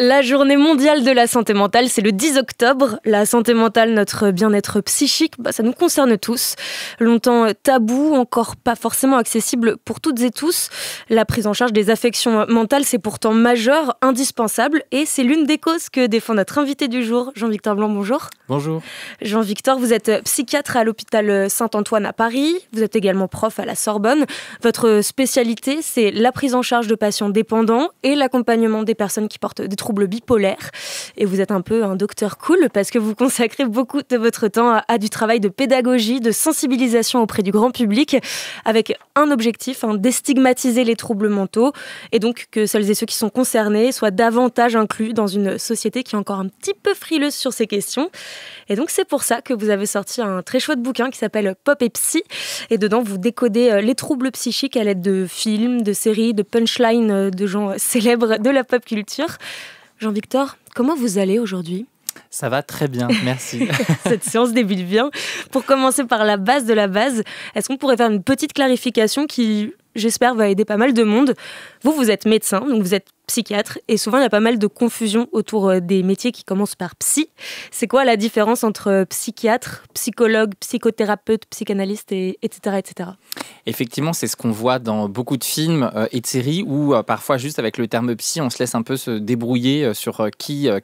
La journée mondiale de la santé mentale, c'est le 10 octobre. La santé mentale, notre bien-être psychique, ça nous concerne tous. Longtemps tabou, encore pas forcément accessible pour toutes et tous. La prise en charge des affections mentales, c'est pourtant majeur, indispensable. Et c'est l'une des causes que défend notre invité du jour, Jean-Victor Blanc, bonjour. Bonjour. Jean-Victor, vous êtes psychiatre à l'hôpital Saint-Antoine à Paris. Vous êtes également prof à la Sorbonne. Votre spécialité, c'est la prise en charge de patients dépendants et l'accompagnement des personnes qui portent des troubles bipolaires. Et vous êtes un peu un docteur cool parce que vous consacrez beaucoup de votre temps à du travail de pédagogie, de sensibilisation auprès du grand public avec un objectif, déstigmatiser les troubles mentaux et donc que celles et ceux qui sont concernés soient davantage inclus dans une société qui est encore un petit peu frileuse sur ces questions. Et donc c'est pour ça que vous avez sorti un très chouette bouquin qui s'appelle Pop et Psy. Et dedans, vous décodez les troubles psychiques à l'aide de films, de séries, de punchlines de gens célèbres de la pop culture. Jean-Victor, comment vous allez aujourd'hui ? Ça va très bien, merci. Cette séance débute bien. Pour commencer par la base de la base, est-ce qu'on pourrait faire une petite clarification qui, j'espère, va aider pas mal de monde ? Vous êtes médecin, donc vous êtes psychiatre, et souvent il y a pas mal de confusion autour des métiers qui commencent par psy. C'est quoi la différence entre psychiatre, psychologue, psychothérapeute, psychanalyste, etc., etc. Effectivement, c'est ce qu'on voit dans beaucoup de films et de séries où parfois juste avec le terme psy, on se laisse un peu se débrouiller sur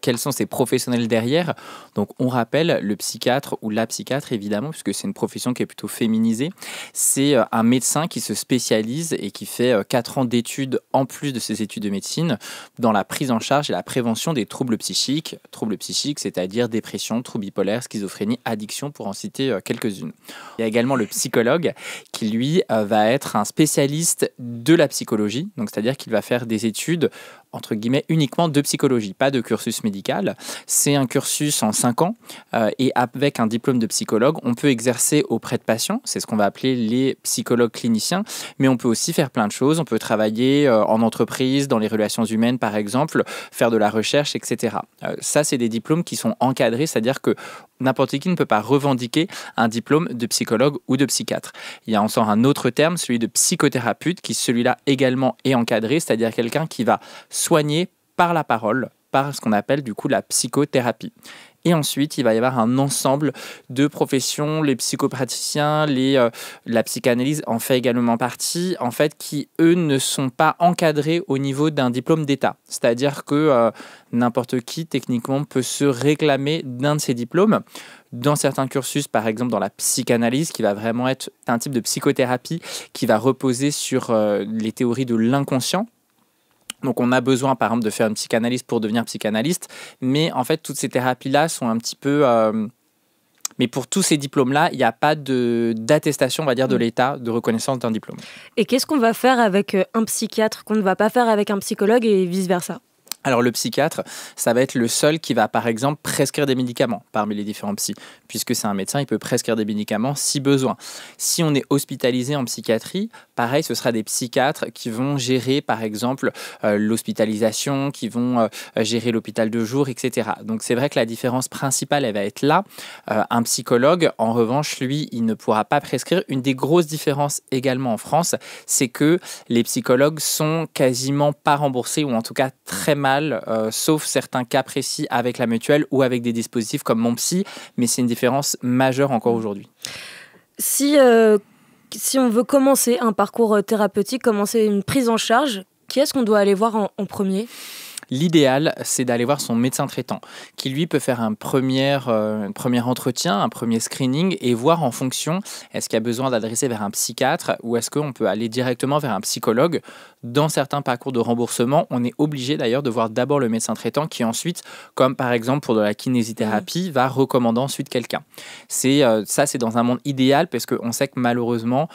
quels sont ces professionnels derrière. Donc on rappelle le psychiatre ou la psychiatre évidemment, puisque c'est une profession qui est plutôt féminisée. C'est un médecin qui se spécialise et qui fait 4 ans d'études en plus de ses études de médecine dans la prise en charge et la prévention des troubles psychiques. Troubles psychiques, c'est-à-dire dépression, troubles bipolaires, schizophrénie, addiction, pour en citer quelques-unes. Il y a également le psychologue qui, lui, va être un spécialiste de la psychologie, donc c'est-à-dire qu'il va faire des études entre guillemets uniquement de psychologie, pas de cursus médical. C'est un cursus en 5 ans et avec un diplôme de psychologue, on peut exercer auprès de patients, c'est ce qu'on va appeler les psychologues cliniciens, mais on peut aussi faire plein de choses, on peut travailler en entreprise, dans les relations humaines par exemple, faire de la recherche, etc. Ça, c'est des diplômes qui sont encadrés, c'est-à-dire que n'importe qui ne peut pas revendiquer un diplôme de psychologue ou de psychiatre. Il y a encore un autre terme, celui de psychothérapeute, qui celui-là également est encadré, c'est-à-dire quelqu'un qui va soigner par la parole, par ce qu'on appelle du coup la psychothérapie. Et ensuite, il va y avoir un ensemble de professions, les psychopraticiens, la psychanalyse en fait également partie, en fait, qui, eux, ne sont pas encadrés au niveau d'un diplôme d'État. C'est-à-dire que n'importe qui, techniquement, peut se réclamer d'un de ces diplômes. Dans certains cursus, par exemple dans la psychanalyse, qui va vraiment être un type de psychothérapie qui va reposer sur les théories de l'inconscient. Donc on a besoin par exemple de faire une psychanalyse pour devenir psychanalyste, mais en fait toutes ces thérapies-là sont un petit peu... Mais pour tous ces diplômes-là, il n'y a pas d'attestation, on va dire, de l'État de reconnaissance d'un diplôme. Et qu'est-ce qu'on va faire avec un psychiatre qu'on ne va pas faire avec un psychologue et vice-versa ? Alors le psychiatre, ça va être le seul qui va par exemple prescrire des médicaments parmi les différents psys, puisque c'est un médecin, il peut prescrire des médicaments si besoin. Si on est hospitalisé en psychiatrie, pareil, ce sera des psychiatres qui vont gérer par exemple l'hospitalisation, qui vont gérer l'hôpital de jour, etc. Donc c'est vrai que la différence principale, elle va être là. Un psychologue, en revanche, lui, il ne pourra pas prescrire. Une des grosses différences également en France, c'est que les psychologues sont quasiment pas remboursés, ou en tout cas très mal, sauf certains cas précis avec la mutuelle ou avec des dispositifs comme Mon Psy, mais c'est une différence majeure encore aujourd'hui. Si on veut commencer un parcours thérapeutique, commencer une prise en charge, qui est-ce qu'on doit aller voir en premier ? L'idéal, c'est d'aller voir son médecin traitant, qui lui peut faire un premier entretien, un premier screening et voir en fonction, est-ce qu'il y a besoin d'adresser vers un psychiatre ou est-ce qu'on peut aller directement vers un psychologue. Dans certains parcours de remboursement, on est obligé d'ailleurs de voir d'abord le médecin traitant qui ensuite, comme par exemple pour de la kinésithérapie, va recommander ensuite quelqu'un. C'est dans un monde idéal parce qu'on sait que malheureusement,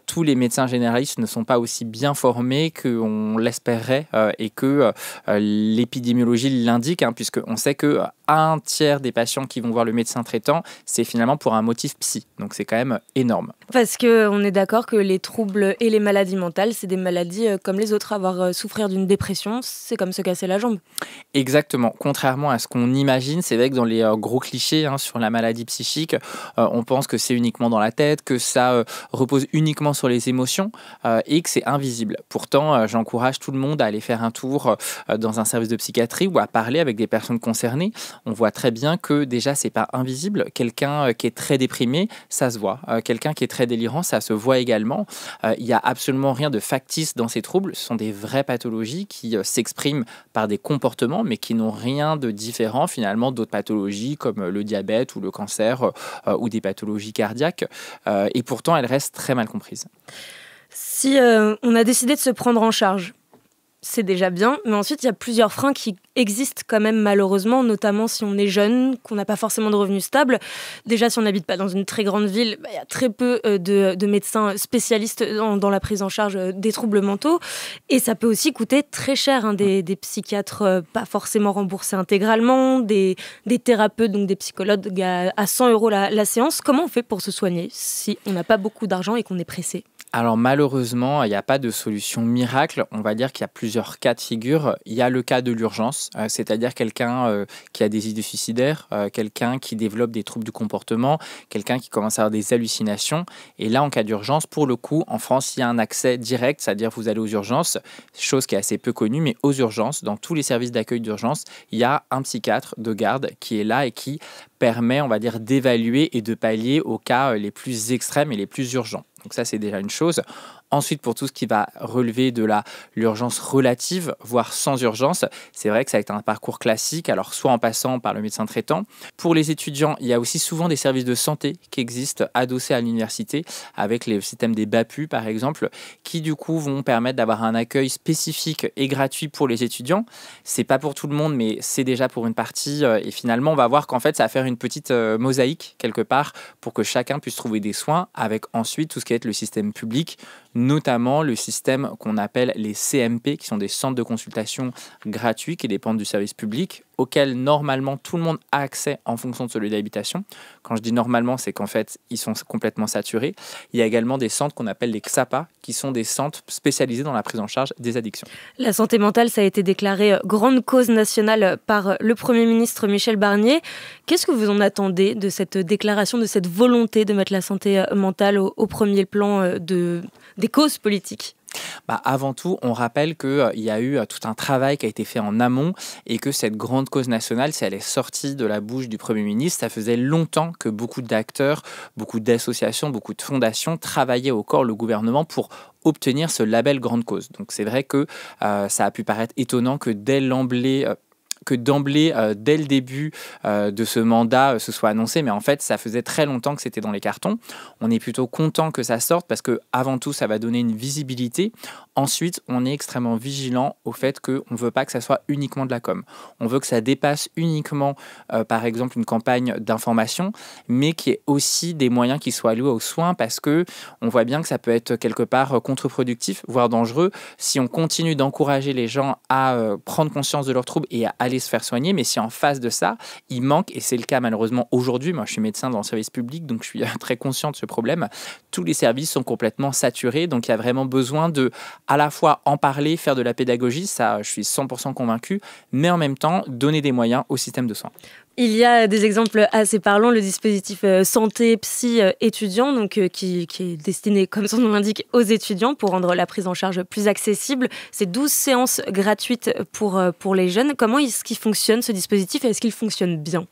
tous les médecins généralistes ne sont pas aussi bien formés qu'on l'espérait et que l'épidémiologie l'indique, puisqu'on sait qu'un tiers des patients qui vont voir le médecin traitant, c'est finalement pour un motif psy. Donc c'est quand même énorme. Parce qu'on est d'accord que les troubles et les maladies mentales, c'est des maladies comme les autres. Souffrir d'une dépression, c'est comme se casser la jambe. Exactement. Contrairement à ce qu'on imagine, c'est vrai que dans les gros clichés sur la maladie psychique, on pense que c'est uniquement dans la tête, que ça repose uniquement sur les émotions et que c'est invisible. Pourtant, j'encourage tout le monde à aller faire un tour dans un service de psychiatrie ou à parler avec des personnes concernées, on voit très bien que déjà, c'est pas invisible. Quelqu'un qui est très déprimé, ça se voit. Quelqu'un qui est très délirant, ça se voit également. Il n'y a absolument rien de factice dans ces troubles. Ce sont des vraies pathologies qui s'expriment par des comportements, mais qui n'ont rien de différent finalement d'autres pathologies comme le diabète ou le cancer ou des pathologies cardiaques. Et pourtant, elles restent très mal comprises. Si on a décidé de se prendre en charge, c'est déjà bien, mais ensuite il y a plusieurs freins qui existent quand même malheureusement, notamment si on est jeune, qu'on n'a pas forcément de revenus stables. Déjà, si on n'habite pas dans une très grande ville, il y a très peu de médecins spécialistes dans la prise en charge des troubles mentaux. Et ça peut aussi coûter très cher, des psychiatres pas forcément remboursés intégralement, des thérapeutes, donc des psychologues à 100 € la séance. Comment on fait pour se soigner si on n'a pas beaucoup d'argent et qu'on est pressé ? Alors malheureusement, il n'y a pas de solution miracle. On va dire qu'il y a plusieurs cas de figure. Il y a le cas de l'urgence, c'est-à-dire quelqu'un qui a des idées suicidaires, quelqu'un qui développe des troubles du comportement, quelqu'un qui commence à avoir des hallucinations. Et là, en cas d'urgence, pour le coup, en France, il y a un accès direct, c'est-à-dire vous allez aux urgences, chose qui est assez peu connue, mais aux urgences, dans tous les services d'accueil d'urgence, il y a un psychiatre de garde qui est là et qui permet, on va dire, d'évaluer et de pallier aux cas les plus extrêmes et les plus urgents. Donc ça, c'est déjà une chose. Ensuite, pour tout ce qui va relever de l'urgence relative, voire sans urgence, c'est vrai que ça va être un parcours classique, alors soit en passant par le médecin traitant. Pour les étudiants, il y a aussi souvent des services de santé qui existent adossés à l'université, avec le système des BAPU par exemple, qui du coup vont permettre d'avoir un accueil spécifique et gratuit pour les étudiants. C'est pas pour tout le monde, mais c'est déjà pour une partie. Et finalement, on va voir qu'en fait, ça va faire une petite mosaïque quelque part pour que chacun puisse trouver des soins, avec ensuite tout ce qui va être le système public, notamment le système qu'on appelle les CMP, qui sont des centres de consultation gratuits qui dépendent du service public, auxquels normalement tout le monde a accès en fonction de celui d'habitation. Quand je dis normalement, c'est qu'en fait, ils sont complètement saturés. Il y a également des centres qu'on appelle les XAPA, qui sont des centres spécialisés dans la prise en charge des addictions. La santé mentale, ça a été déclaré grande cause nationale par le Premier ministre Michel Barnier. Qu'est-ce que vous en attendez de cette déclaration, de cette volonté de mettre la santé mentale au premier plan des causes politiques ? Avant tout, on rappelle qu'il y a eu tout un travail qui a été fait en amont et que cette grande cause nationale, si elle est sortie de la bouche du Premier ministre, ça faisait longtemps que beaucoup d'acteurs, beaucoup d'associations, beaucoup de fondations travaillaient au corps le gouvernement pour obtenir ce label grande cause. Donc c'est vrai que ça a pu paraître étonnant que d'emblée, dès le début de ce mandat, se soit annoncé. Mais en fait, ça faisait très longtemps que c'était dans les cartons. On est plutôt content que ça sorte parce que, avant tout, ça va donner une visibilité. Ensuite, on est extrêmement vigilant au fait qu'on ne veut pas que ça soit uniquement de la com. On veut que ça dépasse uniquement, par exemple, une campagne d'information, mais qu'il y ait aussi des moyens qui soient alloués aux soins parce qu'on voit bien que ça peut être quelque part contre-productif, voire dangereux, si on continue d'encourager les gens à prendre conscience de leurs troubles et à aller se faire soigner, mais si en face de ça, il manque, et c'est le cas malheureusement aujourd'hui, moi je suis médecin dans le service public, donc je suis très conscient de ce problème, tous les services sont complètement saturés, donc il y a vraiment besoin de à la fois en parler, faire de la pédagogie, ça je suis 100% convaincu, mais en même temps donner des moyens au système de soins. Il y a des exemples assez parlants, le dispositif santé psy étudiant, donc, qui est destiné, comme son nom l'indique, aux étudiants pour rendre la prise en charge plus accessible. C'est 12 séances gratuites pour les jeunes. Comment est-ce qu'il fonctionne ce dispositif et est-ce qu'il fonctionne bien ?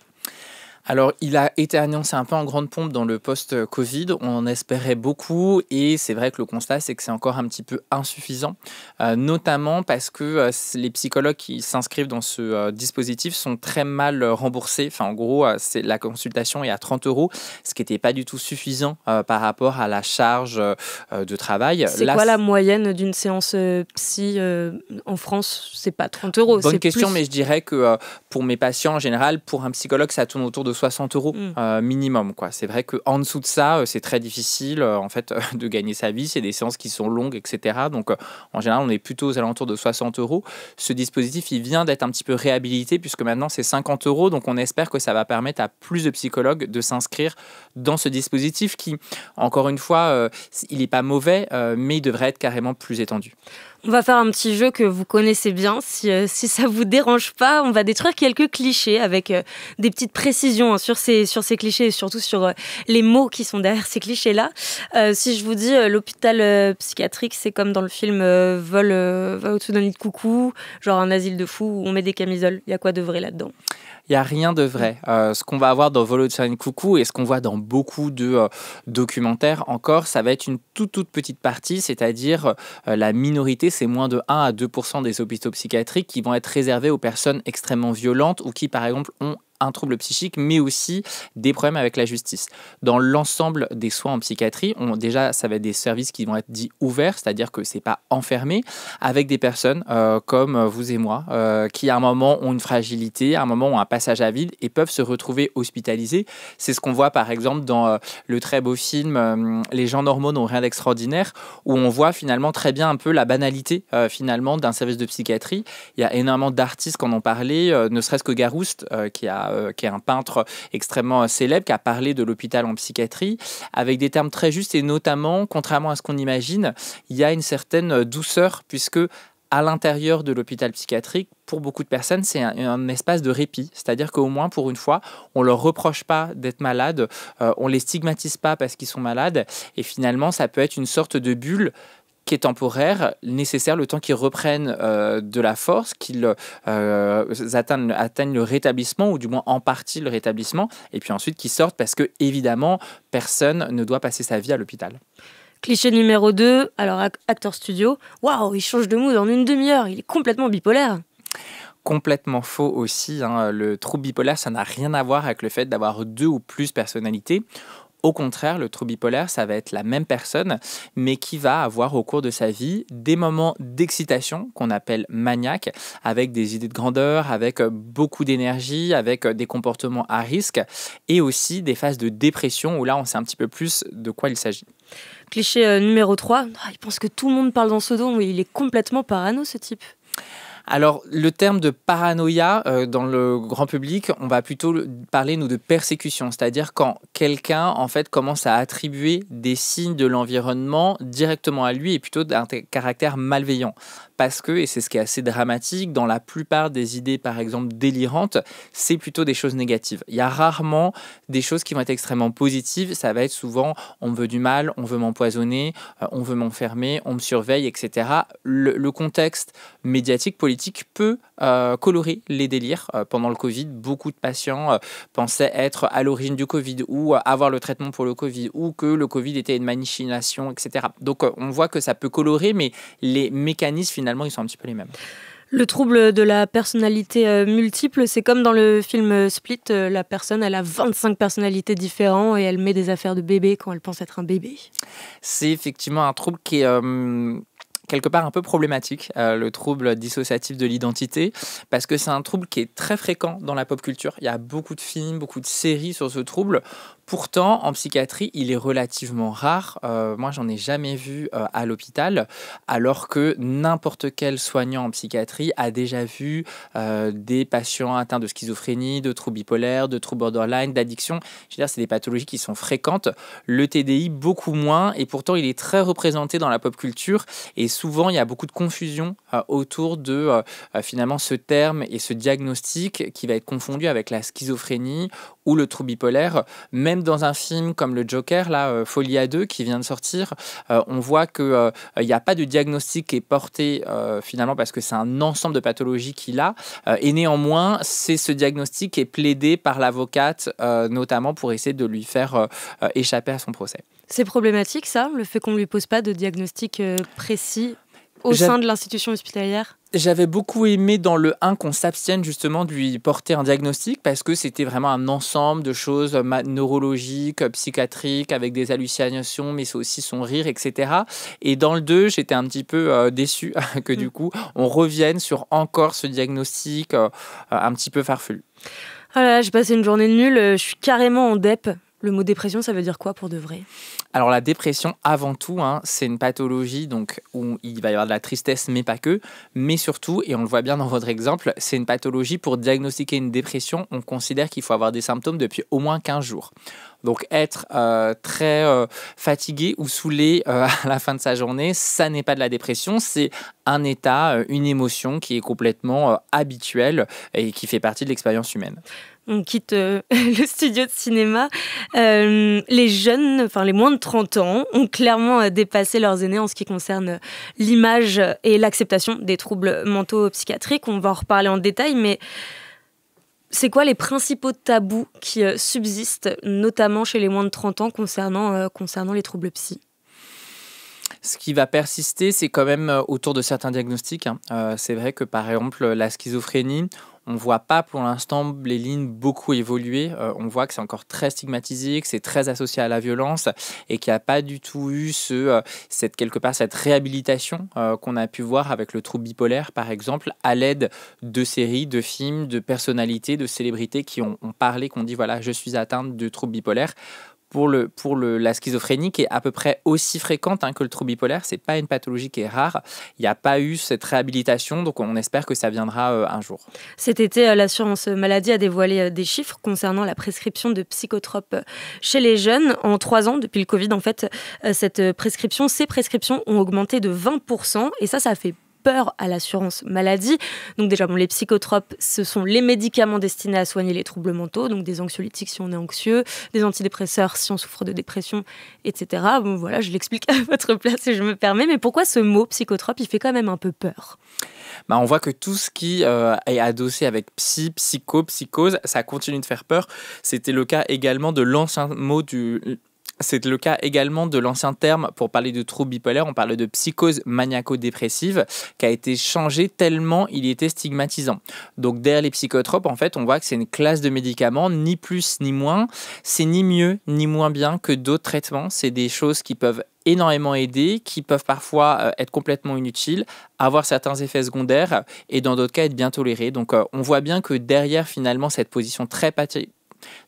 Alors, il a été annoncé un peu en grande pompe dans le post-Covid. On en espérait beaucoup et c'est vrai que le constat, c'est que c'est encore un petit peu insuffisant, notamment parce que les psychologues qui s'inscrivent dans ce dispositif sont très mal remboursés. Enfin, en gros, la consultation est à 30 €, ce qui n'était pas du tout suffisant par rapport à la charge de travail. C'est quoi la moyenne d'une séance psy en France ? C'est pas 30 €. Bonne c'est question, plus. mais je dirais que pour mes patients en général, pour un psychologue, ça tourne autour de 60 € minimum, quoi. C'est vrai qu'en dessous de ça, c'est très difficile en fait de gagner sa vie. C'est des séances qui sont longues, etc. Donc en général, on est plutôt aux alentours de 60 €. Ce dispositif, il vient d'être un petit peu réhabilité puisque maintenant c'est 50 €. Donc on espère que ça va permettre à plus de psychologues de s'inscrire dans ce dispositif qui, encore une fois, il n'est pas mauvais, mais il devrait être carrément plus étendu. On va faire un petit jeu que vous connaissez bien. Si ça vous dérange pas, on va détruire quelques clichés avec des petites précisions sur ces clichés et surtout sur les mots qui sont derrière ces clichés-là. Si je vous dis l'hôpital psychiatrique, c'est comme dans le film Vol au-dessus d'un nid de coucou, genre un asile de fous où on met des camisoles. Il y a quoi de vrai là-dedans ? Il n'y a rien de vrai. Ce qu'on va avoir dans Vol au-dessus d'un nid de coucou et ce qu'on voit dans beaucoup de documentaires encore, ça va être une toute petite partie, c'est-à-dire la minorité, c'est moins de 1 à 2% des hôpitaux psychiatriques qui vont être réservés aux personnes extrêmement violentes ou qui, par exemple, ont un trouble psychique, mais aussi des problèmes avec la justice. Dans l'ensemble des soins en psychiatrie, déjà, ça va être des services qui vont être dits ouverts, c'est-à-dire que c'est pas enfermé, avec des personnes comme vous et moi, qui à un moment ont une fragilité, à un moment ont un passage à vide et peuvent se retrouver hospitalisés. C'est ce qu'on voit par exemple dans le très beau film Les gens normaux n'ont rien d'extraordinaire, où on voit finalement très bien un peu la banalité finalement d'un service de psychiatrie. Il y a énormément d'artistes qui en ont parlé, ne serait-ce que Garouste, qui est un peintre extrêmement célèbre, qui a parlé de l'hôpital en psychiatrie, avec des termes très justes et notamment, contrairement à ce qu'on imagine, il y a une certaine douceur, puisque à l'intérieur de l'hôpital psychiatrique, pour beaucoup de personnes, c'est un espace de répit. C'est-à-dire qu'au moins, pour une fois, on ne leur reproche pas d'être malade, on ne les stigmatise pas parce qu'ils sont malades, et finalement, ça peut être une sorte de bulle qui est temporaire, nécessaire le temps qu'ils reprennent de la force, qu'ils atteignent le rétablissement, ou du moins en partie le rétablissement, et puis ensuite qu'ils sortent parce que, évidemment, personne ne doit passer sa vie à l'hôpital. Cliché numéro 2, alors acteur studio, waouh, il change de mood en une demi-heure, il est complètement bipolaire. Complètement faux aussi, hein. Le trouble bipolaire, ça n'a rien à voir avec le fait d'avoir 2 ou plus personnalités. Au contraire, le trouble bipolaire, ça va être la même personne, mais qui va avoir au cours de sa vie des moments d'excitation qu'on appelle maniaques, avec des idées de grandeur, avec beaucoup d'énergie, avec des comportements à risque, et aussi des phases de dépression où là, on sait un petit peu plus de quoi il s'agit. Cliché numéro 3, il pense que tout le monde parle dans ce dos, mais il est complètement parano ce type. Alors, le terme de paranoïa, dans le grand public, on va plutôt parler, nous, de persécution. C'est-à-dire quand quelqu'un, en fait, commence à attribuer des signes de l'environnement directement à lui et plutôt d'un caractère malveillant. Parce que, et c'est ce qui est assez dramatique, dans la plupart des idées, par exemple, délirantes, c'est plutôt des choses négatives. Il y a rarement des choses qui vont être extrêmement positives. Ça va être souvent, on me veut du mal, on veut m'empoisonner, on veut m'enfermer, on me surveille, etc. Le contexte médiatique, politique peut colorer les délires. Pendant le Covid, beaucoup de patients pensaient être à l'origine du Covid ou avoir le traitement pour le Covid ou que le Covid était une machination, etc. Donc, on voit que ça peut colorer, mais les mécanismes, finalement, ils sont un petit peu les mêmes. Le trouble de la personnalité multiple, c'est comme dans le film Split, la personne, elle a 25 personnalités différentes et elle met des affaires de bébé quand elle pense être un bébé. C'est effectivement un trouble qui est quelque part un peu problématique, le trouble dissociatif de l'identité, parce que c'est un trouble qui est très fréquent dans la pop culture. Il y a beaucoup de films, beaucoup de séries sur ce trouble. Pourtant, en psychiatrie, il est relativement rare. Moi, j'en ai jamais vu à l'hôpital, alors que n'importe quel soignant en psychiatrie a déjà vu des patients atteints de schizophrénie, de troubles bipolaires, de troubles borderline, d'addiction. Je veux dire, c'est des pathologies qui sont fréquentes. Le TDI, beaucoup moins, et pourtant, il est très représenté dans la pop culture. Et souvent, il y a beaucoup de confusion autour de finalement ce terme et ce diagnostic qui va être confondu avec la schizophrénie ou le trouble bipolaire. Même dans un film comme le Joker, là, Folie à deux, qui vient de sortir, on voit qu'il n'y a pas de diagnostic qui est porté finalement parce que c'est un ensemble de pathologies qu'il a. Et néanmoins, c'est ce diagnostic qui est plaidé par l'avocate, notamment pour essayer de lui faire échapper à son procès. C'est problématique ça, le fait qu'on ne lui pose pas de diagnostic précis au sein de l'institution hospitalière ? J'avais beaucoup aimé dans le 1 qu'on s'abstienne justement de lui porter un diagnostic parce que c'était vraiment un ensemble de choses neurologiques, psychiatriques, avec des hallucinations, mais c'est aussi son rire, etc. Et dans le 2, j'étais un petit peu déçu que du coup, on revienne sur encore ce diagnostic un petit peu farfelu. Voilà, j'ai passé une journée nulle, je suis carrément en dep. Le mot dépression, ça veut dire quoi pour de vrai? Alors la dépression, avant tout, c'est une pathologie donc, où il va y avoir de la tristesse, mais pas que. Mais surtout, et on le voit bien dans votre exemple, c'est une pathologie pour diagnostiquer une dépression. On considère qu'il faut avoir des symptômes depuis au moins 15 jours. Donc être très fatigué ou saoulé à la fin de sa journée, ça n'est pas de la dépression, c'est un état, une émotion qui est complètement habituelle et qui fait partie de l'expérience humaine. On quitte le studio de cinéma. Les jeunes, enfin les moins de 30 ans, ont clairement dépassé leurs aînés en ce qui concerne l'image et l'acceptation des troubles mentaux psychiatriques. On va en reparler en détail, mais c'est quoi les principaux tabous qui subsistent, notamment chez les moins de 30 ans, concernant les troubles psy? Ce qui va persister, c'est quand même autour de certains diagnostics. C'est vrai que par exemple, la schizophrénie, on ne voit pas pour l'instant les lignes beaucoup évoluer. On voit que c'est encore très stigmatisé, que c'est très associé à la violence et qu'il n'y a pas du tout eu cette réhabilitation qu'on a pu voir avec le trouble bipolaire, par exemple, à l'aide de séries, de films, de personnalités, de célébrités qui ont parlé, qui ont dit voilà, je suis atteinte de trouble bipolaire. Pour la schizophrénie, qui est à peu près aussi fréquente que le trouble bipolaire, c'est pas une pathologie qui est rare. Il n'y a pas eu cette réhabilitation, donc on espère que ça viendra un jour. Cet été, l'assurance maladie a dévoilé des chiffres concernant la prescription de psychotropes chez les jeunes. En 3 ans, depuis le Covid, en fait, ces prescriptions ont augmenté de 20%, et ça fait peur à l'assurance maladie. Donc déjà, les psychotropes, ce sont les médicaments destinés à soigner les troubles mentaux, donc des anxiolytiques si on est anxieux, des antidépresseurs si on souffre de dépression, etc. Bon, voilà, je l'explique à votre place et je me permets, mais pourquoi ce mot psychotrope, il fait quand même un peu peur? On voit que tout ce qui est adossé avec psycho, psychose, ça continue de faire peur. C'était le cas également de l'ancien mot C'est le cas également de l'ancien terme pour parler de trouble bipolaire. On parle de psychose maniaco-dépressive qui a été changé tellement il était stigmatisant. Donc derrière les psychotropes, en fait, on voit que c'est une classe de médicaments, ni plus ni moins. C'est ni mieux ni moins bien que d'autres traitements. C'est des choses qui peuvent énormément aider, qui peuvent parfois être complètement inutiles, avoir certains effets secondaires et dans d'autres cas être bien tolérés. Donc on voit bien que derrière finalement cette position très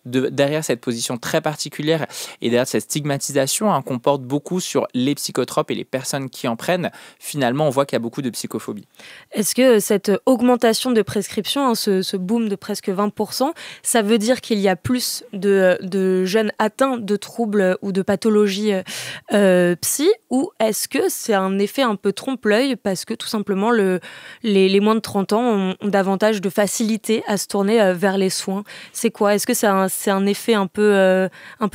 derrière cette position très particulière et derrière cette stigmatisation qu'on porte beaucoup sur les psychotropes et les personnes qui en prennent, finalement on voit qu'il y a beaucoup de psychophobie. Est-ce que cette augmentation de prescription, ce boom de presque 20%, ça veut dire qu'il y a plus de jeunes atteints de troubles ou de pathologies psy, ou est-ce que c'est un effet un peu trompe-l'œil parce que tout simplement les moins de 30 ans ont davantage de facilité à se tourner vers les soins? C'est quoi? Est-ce que c'est un effet un peu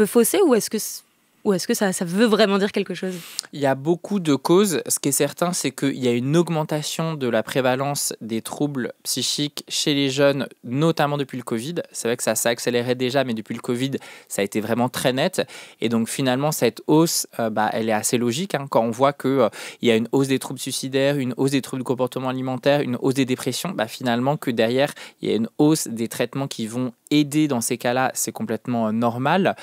faussé, ou est-ce que ça veut vraiment dire quelque chose? Il y a beaucoup de causes. Ce qui est certain, c'est qu'il y a une augmentation de la prévalence des troubles psychiques chez les jeunes, notamment depuis le Covid. C'est vrai que ça s'accélérait déjà, mais depuis le Covid, ça a été vraiment très net. Et donc finalement, cette hausse, elle est assez logique quand on voit qu'il y a une hausse des troubles suicidaires, une hausse des troubles du comportement alimentaire, une hausse des dépressions. Finalement, que derrière, il y a une hausse des traitements qui vont aider dans ces cas-là, c'est complètement normal.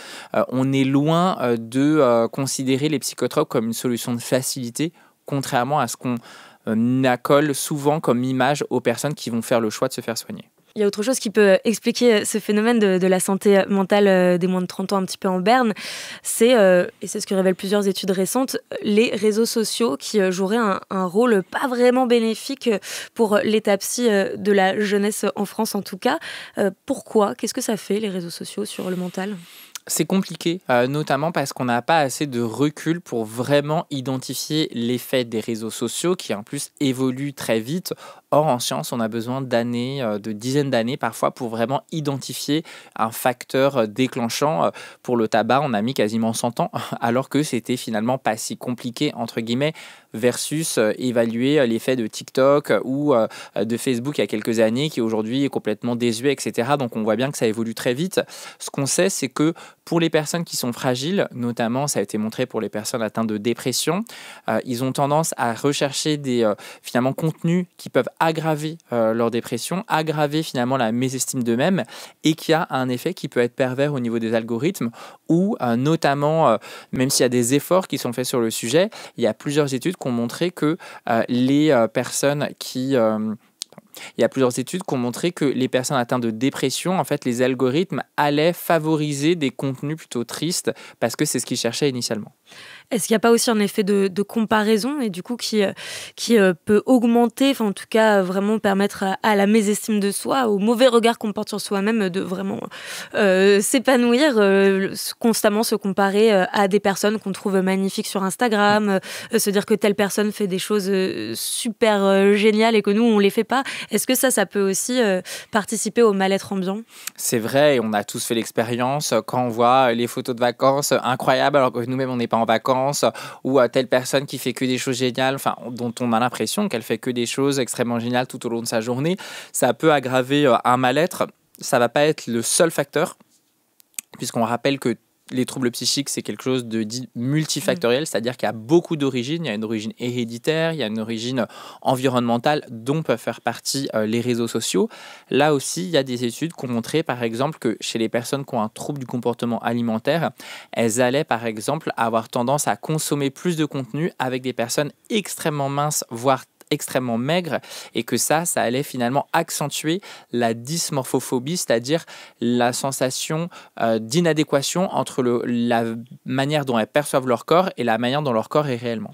On est loin de considérer les psychotropes comme une solution de facilité, contrairement à ce qu'on accole souvent comme image aux personnes qui vont faire le choix de se faire soigner. Il y a autre chose qui peut expliquer ce phénomène de la santé mentale des moins de 30 ans un petit peu en berne, et c'est ce que révèlent plusieurs études récentes, les réseaux sociaux qui joueraient un rôle pas vraiment bénéfique pour l'état psy de la jeunesse en France en tout cas. Pourquoi? Qu'est-ce que ça fait, les réseaux sociaux, sur le mental? C'est compliqué, notamment parce qu'on n'a pas assez de recul pour vraiment identifier l'effet des réseaux sociaux qui en plus évoluent très vite. Or, en science, on a besoin d'années, de dizaines d'années parfois pour vraiment identifier un facteur déclenchant. Pour le tabac, on a mis quasiment 100 ans, alors que c'était finalement pas si compliqué, entre guillemets, versus évaluer l'effet de TikTok ou de Facebook il y a quelques années, qui aujourd'hui est complètement désuet, etc. Donc on voit bien que ça évolue très vite. Ce qu'on sait, c'est que pour les personnes qui sont fragiles, notamment ça a été montré pour les personnes atteintes de dépression, ils ont tendance à rechercher des finalement contenus qui peuvent aggraver leur dépression, aggraver finalement la mésestime d'eux-mêmes, et qui a un effet qui peut être pervers au niveau des algorithmes, ou notamment, même s'il y a des efforts qui sont faits sur le sujet, il y a plusieurs études qui ont montré que les personnes qui Il y a plusieurs études qui ont montré que les personnes atteintes de dépression, en fait, les algorithmes allaient favoriser des contenus plutôt tristes parce que c'est ce qu'ils cherchaient initialement. Est-ce qu'il n'y a pas aussi un effet de comparaison et du coup qui peut augmenter, enfin en tout cas vraiment permettre à la mésestime de soi, au mauvais regard qu'on porte sur soi-même, de vraiment s'épanouir, constamment se comparer à des personnes qu'on trouve magnifiques sur Instagram, se dire que telle personne fait des choses super géniales et que nous on les fait pas. Est-ce que ça peut aussi participer au mal-être ambiant? C'est vrai, et on a tous fait l'expérience quand on voit les photos de vacances incroyables alors que nous-mêmes on n'est pas en vacances, ou à telle personne qui fait que des choses géniales, enfin, dont on a l'impression qu'elle fait que des choses extrêmement géniales tout au long de sa journée. Ça peut aggraver un mal-être. Ça va pas être le seul facteur, puisqu'on rappelle que les troubles psychiques, c'est quelque chose de dit multifactoriel, c'est-à-dire qu'il y a beaucoup d'origines. Il y a une origine héréditaire, il y a une origine environnementale dont peuvent faire partie les réseaux sociaux. Là aussi, il y a des études qui ont montré, par exemple, que chez les personnes qui ont un trouble du comportement alimentaire, elles allaient, par exemple, avoir tendance à consommer plus de contenu avec des personnes extrêmement minces, voire extrêmement maigre, et que ça allait finalement accentuer la dysmorphophobie, c'est-à-dire la sensation d'inadéquation entre la manière dont elles perçoivent leur corps et la manière dont leur corps est réellement.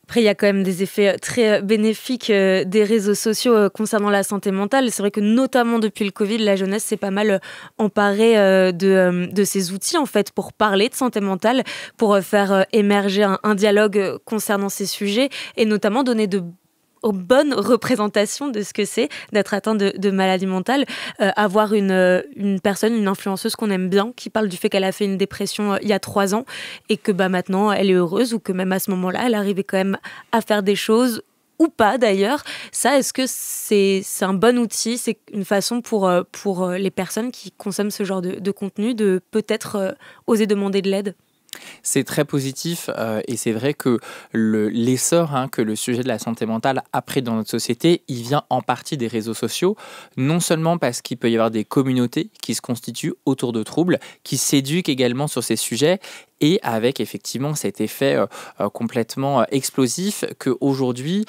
Après, il y a quand même des effets très bénéfiques des réseaux sociaux concernant la santé mentale. C'est vrai que notamment depuis le Covid, la jeunesse s'est pas mal emparée de ces outils en fait pour parler de santé mentale, pour faire émerger un dialogue concernant ces sujets et notamment donner de bonne représentation de ce que c'est d'être atteint de maladie mentale, avoir une personne, une influenceuse qu'on aime bien, qui parle du fait qu'elle a fait une dépression il y a 3 ans et que maintenant elle est heureuse, ou que même à ce moment-là elle arrivait quand même à faire des choses ou pas d'ailleurs. Ça, est-ce que c'est un bon outil? C'est une façon pour les personnes qui consomment ce genre de contenu de peut-être oser demander de l'aide? C'est très positif et c'est vrai que l'essor que le sujet de la santé mentale a pris dans notre société, il vient en partie des réseaux sociaux, non seulement parce qu'il peut y avoir des communautés qui se constituent autour de troubles, qui s'éduquent également sur ces sujets, et avec effectivement cet effet complètement explosif qu'aujourd'hui,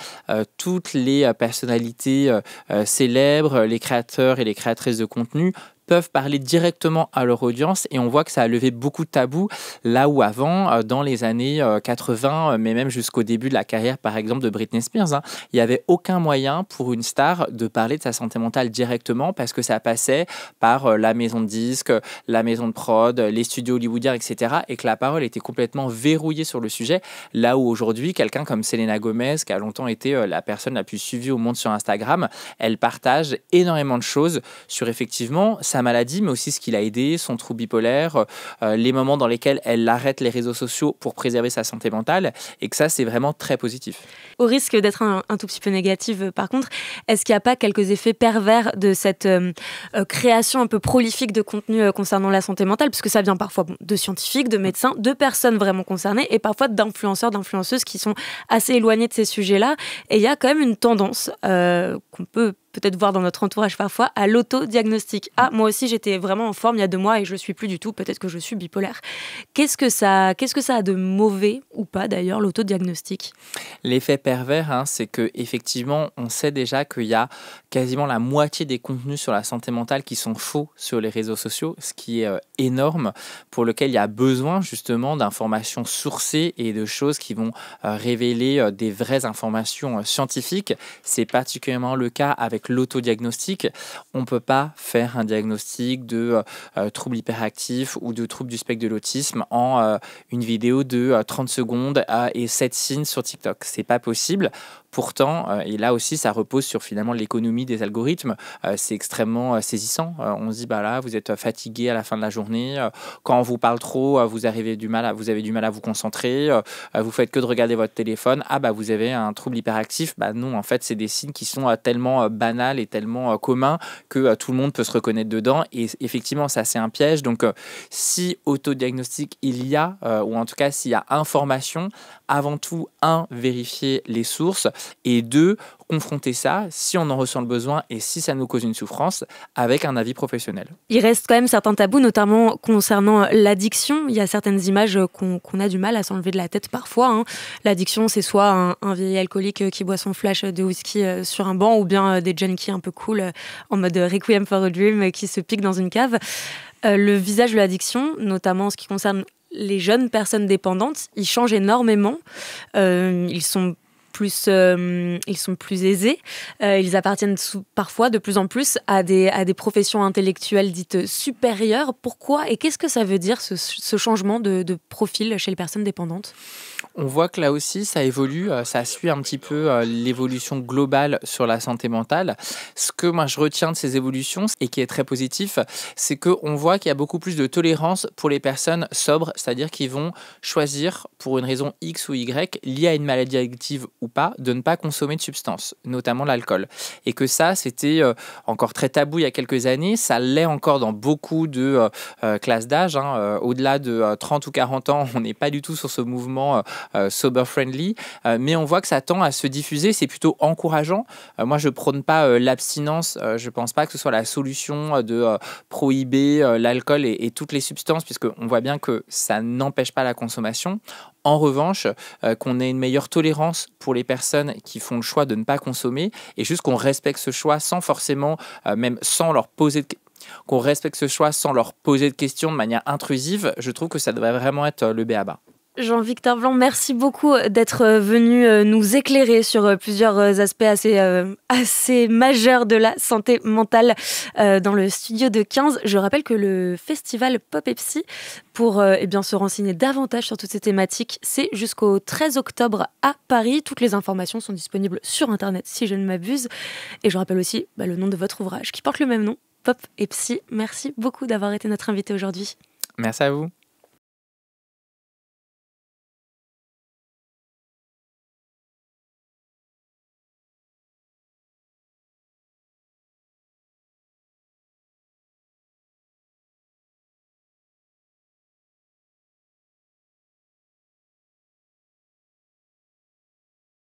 toutes les personnalités célèbres, les créateurs et les créatrices de contenu peuvent parler directement à leur audience, et on voit que ça a levé beaucoup de tabous, là où avant, dans les années 80, mais même jusqu'au début de la carrière par exemple de Britney Spears, il n'y avait aucun moyen pour une star de parler de sa santé mentale directement, parce que ça passait par la maison de disques, la maison de prod, les studios hollywoodiens, etc., et que la parole était complètement verrouillée sur le sujet, là où aujourd'hui, quelqu'un comme Selena Gomez, qui a longtemps été la personne la plus suivie au monde sur Instagram, elle partage énormément de choses sur effectivement sa maladie, mais aussi ce qui l'a aidé, son trouble bipolaire, les moments dans lesquels elle arrête les réseaux sociaux pour préserver sa santé mentale, et que ça, c'est vraiment très positif. Au risque d'être un tout petit peu négative, par contre, est-ce qu'il n'y a pas quelques effets pervers de cette création un peu prolifique de contenu concernant la santé mentale, parce que ça vient parfois de scientifiques, de médecins, de personnes vraiment concernées, et parfois d'influenceurs, d'influenceuses qui sont assez éloignés de ces sujets-là, et il y a quand même une tendance qu'on peut peut-être voir dans notre entourage parfois, à l'autodiagnostic. Ah, moi aussi, j'étais vraiment en forme il y a 2 mois et je ne le suis plus du tout. Peut-être que je suis bipolaire. Qu'est-ce que ça a de mauvais, ou pas d'ailleurs, l'autodiagnostic? L'effet pervers, c'est qu'effectivement, on sait déjà qu'il y a quasiment la moitié des contenus sur la santé mentale qui sont faux sur les réseaux sociaux, ce qui est énorme, pour lequel il y a besoin justement d'informations sourcées et de choses qui vont révéler des vraies informations scientifiques. C'est particulièrement le cas avec l'autodiagnostic. On ne peut pas faire un diagnostic de trouble hyperactif ou de trouble du spectre de l'autisme en une vidéo de 30 secondes et 7 signes sur TikTok. C'est pas possible. Pourtant, et là aussi, ça repose sur finalement l'économie des algorithmes. C'est extrêmement saisissant. On se dit, là, vous êtes fatigué à la fin de la journée. Quand on vous parle trop, vous avez du mal à vous concentrer. Vous faites que de regarder votre téléphone. Vous avez un trouble hyperactif. Non, en fait, c'est des signes qui sont tellement banals et tellement communs que tout le monde peut se reconnaître dedans. Et effectivement, ça, c'est un piège. Donc, si autodiagnostic il y a, ou en tout cas, s'il y a information, avant tout, 1, vérifier les sources, et 2, confronter ça, si on en ressent le besoin et si ça nous cause une souffrance, avec un avis professionnel. Il reste quand même certains tabous, notamment concernant l'addiction. Il y a certaines images qu'on a du mal à s'enlever de la tête parfois, hein. L'addiction, c'est soit un vieil alcoolique qui boit son flash de whisky sur un banc, ou bien des junkies un peu cool en mode Requiem for a Dream qui se piquent dans une cave. Le visage de l'addiction, notamment en ce qui concerne les jeunes personnes dépendantes, ils changent énormément. Ils sont plus aisés. Ils appartiennent parfois de plus en plus à des professions intellectuelles dites supérieures. Pourquoi et qu'est-ce que ça veut dire ce changement de profil chez les personnes dépendantes ? On voit que là aussi, ça évolue, ça suit un petit peu l'évolution globale sur la santé mentale. Ce que moi je retiens de ces évolutions et qui est très positif, c'est qu'on voit qu'il y a beaucoup plus de tolérance pour les personnes sobres, c'est-à-dire qu'ils vont choisir, pour une raison X ou Y, liée à une maladie addictive ou pas, de ne pas consommer de substances, notamment l'alcool. Et que ça, c'était encore très tabou il y a quelques années, ça l'est encore dans beaucoup de classes d'âge, hein. Au-delà de 30 ou 40 ans, on n'est pas du tout sur ce mouvement sober friendly, mais on voit que ça tend à se diffuser, c'est plutôt encourageant. Moi, je prône pas l'abstinence, je pense pas que ce soit la solution de prohiber l'alcool et toutes les substances, puisqu'on voit bien que ça n'empêche pas la consommation. En revanche, qu'on ait une meilleure tolérance pour les personnes qui font le choix de ne pas consommer, et juste qu'on respecte ce choix sans forcément, même sans leur poser qu'on respecte ce choix sans leur poser de questions de manière intrusive, je trouve que ça devrait vraiment être le b.a.-ba. Jean-Victor Blanc, merci beaucoup d'être venu nous éclairer sur plusieurs aspects assez majeurs de la santé mentale dans le studio de 15. Je rappelle que le festival Pop et Psy, pour se renseigner davantage sur toutes ces thématiques, c'est jusqu'au 13 octobre à Paris. Toutes les informations sont disponibles sur Internet, si je ne m'abuse. Et je rappelle aussi le nom de votre ouvrage qui porte le même nom, Pop et Psy. Merci beaucoup d'avoir été notre invité aujourd'hui. Merci à vous.